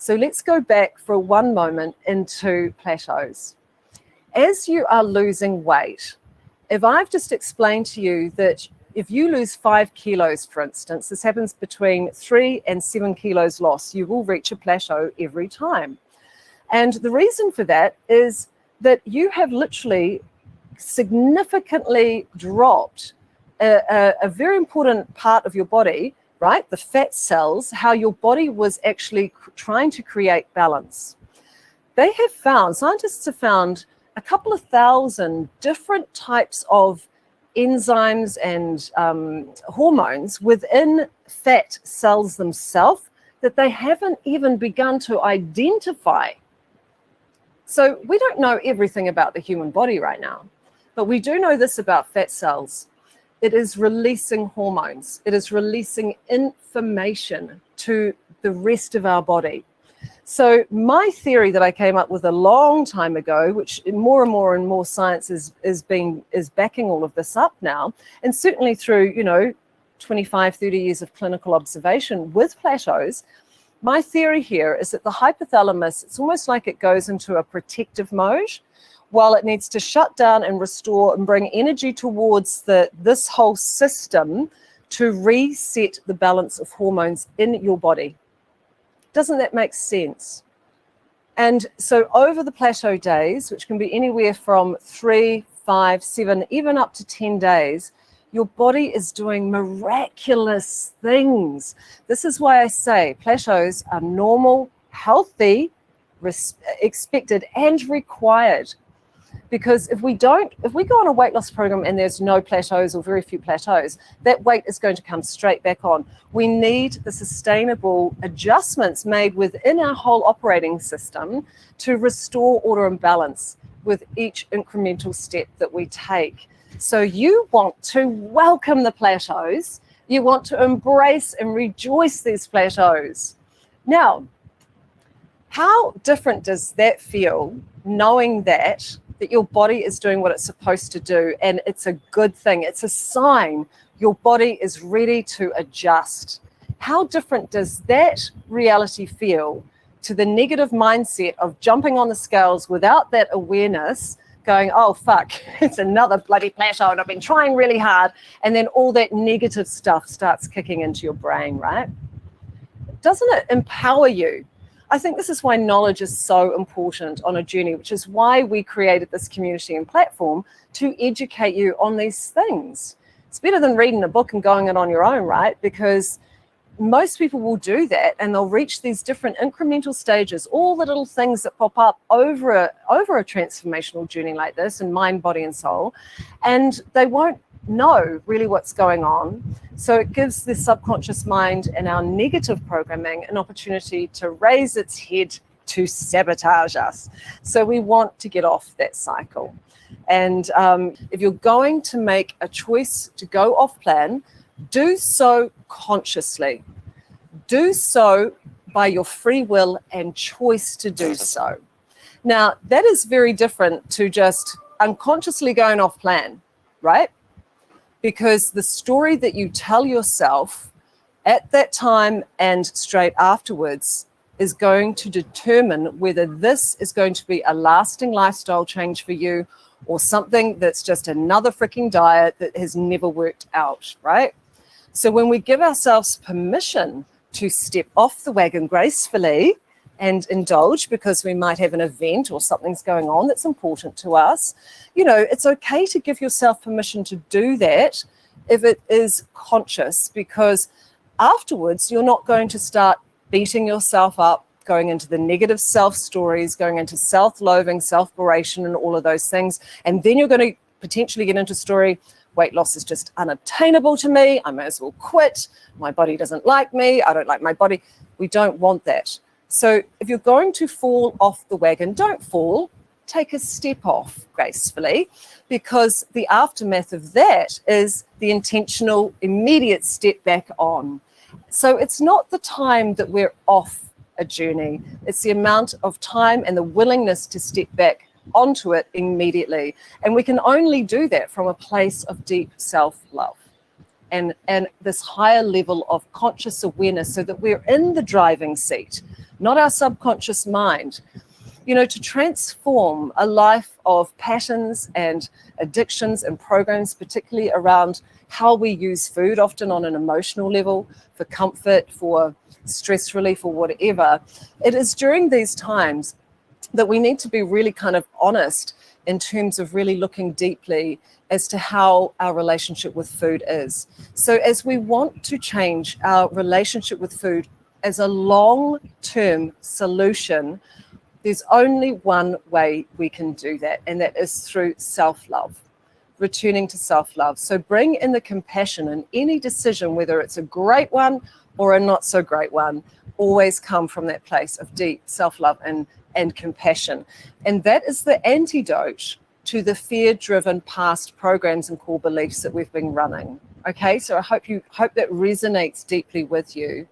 So let's go back for one moment into plateaus. As you are losing weight, if I've just explained to you that if you lose 5 kilos, for instance, this happens between 3 and 7 kilos loss, you will reach a plateau every time. And the reason for that is that you have literally significantly dropped a very important part of your body, right? The fat cells, how your body was actually trying to create balance. They have found, scientists have found a couple of thousand different types of enzymes and hormones within fat cells themselves that they haven't even begun to identify. So we don't know everything about the human body right now, but we do know this about fat cells. It is releasing hormones. It is releasing information to the rest of our body. So my theory that I came up with a long time ago, which more and more science is backing all of this up now, and certainly through 25, 30 years of clinical observation with plateaus, my theory here is that the hypothalamus, it's almost like it goes into a protective mode while it needs to shut down and restore and bring energy towards this whole system to reset the balance of hormones in your body. Doesn't that make sense? And so over the plateau days, which can be anywhere from 3, 5, 7, even up to 10 days, your body is doing miraculous things. This is why I say plateaus are normal, healthy, expected, and required. Because if we go on a weight loss program and there's no plateaus or very few plateaus, that weight is going to come straight back on. We need the sustainable adjustments made within our whole operating system to restore order and balance with each incremental step that we take. So you want to welcome the plateaus. You want to embrace and rejoice these plateaus. Now, how different does that feel, knowing that your body is doing what it's supposed to do, and it's a good thing? It's a sign your body is ready to adjust. How different does that reality feel to the negative mindset of jumping on the scales without that awareness, going, oh, fuck, it's another bloody plateau and I've been trying really hard, and then all that negative stuff starts kicking into your brain, right? Doesn't it empower you? I think this is why knowledge is so important on a journey, which is why we created this community and platform to educate you on these things. It's better than reading a book and going it on your own, right? Because most people will do that and they'll reach these different incremental stages, all the little things that pop up over a transformational journey like this in mind, body, and soul, and they won't know really what's going on. So it gives the subconscious mind and our negative programming an opportunity to raise its head to sabotage us. So we want to get off that cycle. And if you're going to make a choice to go off plan, do so consciously. Do so by your free will and choice to do so. Now, that is very different to just unconsciously going off plan, right? Because the story that you tell yourself at that time and straight afterwards is going to determine whether this is going to be a lasting lifestyle change for you or something that's just another freaking diet that has never worked out, right? So when we give ourselves permission to step off the wagon gracefully and indulge because we might have an event or something's going on that's important to us, it's okay to give yourself permission to do that if it is conscious, because afterwards you're not going to start beating yourself up, going into the negative self-stories, going into self-loathing, self-beration and all of those things. And then you're going to potentially get into story, weight loss is just unobtainable to me, I may as well quit, my body doesn't like me, I don't like my body. We don't want that. So if you're going to fall off the wagon, don't fall, take a step off gracefully, because the aftermath of that is the intentional, immediate step back on. So it's not the time that we're off a journey, it's the amount of time and the willingness to step back onto it immediately. And we can only do that from a place of deep self-love and this higher level of conscious awareness, so that we're in the driving seat not our subconscious mind. You know, to transform a life of patterns and addictions and programs, particularly around how we use food, often on an emotional level, for comfort, for stress relief, or whatever. It is during these times that we need to be really kind of honest in terms of really looking deeply as to how our relationship with food is. So as we want to change our relationship with food as a long-term solution, there's only one way we can do that, and that is through self-love, returning to self-love. So bring in the compassion in any decision, whether it's a great one or a not so great one, always come from that place of deep self-love and compassion. And that is the antidote to the fear-driven past programs and core beliefs that we've been running. Okay, so I hope that resonates deeply with you.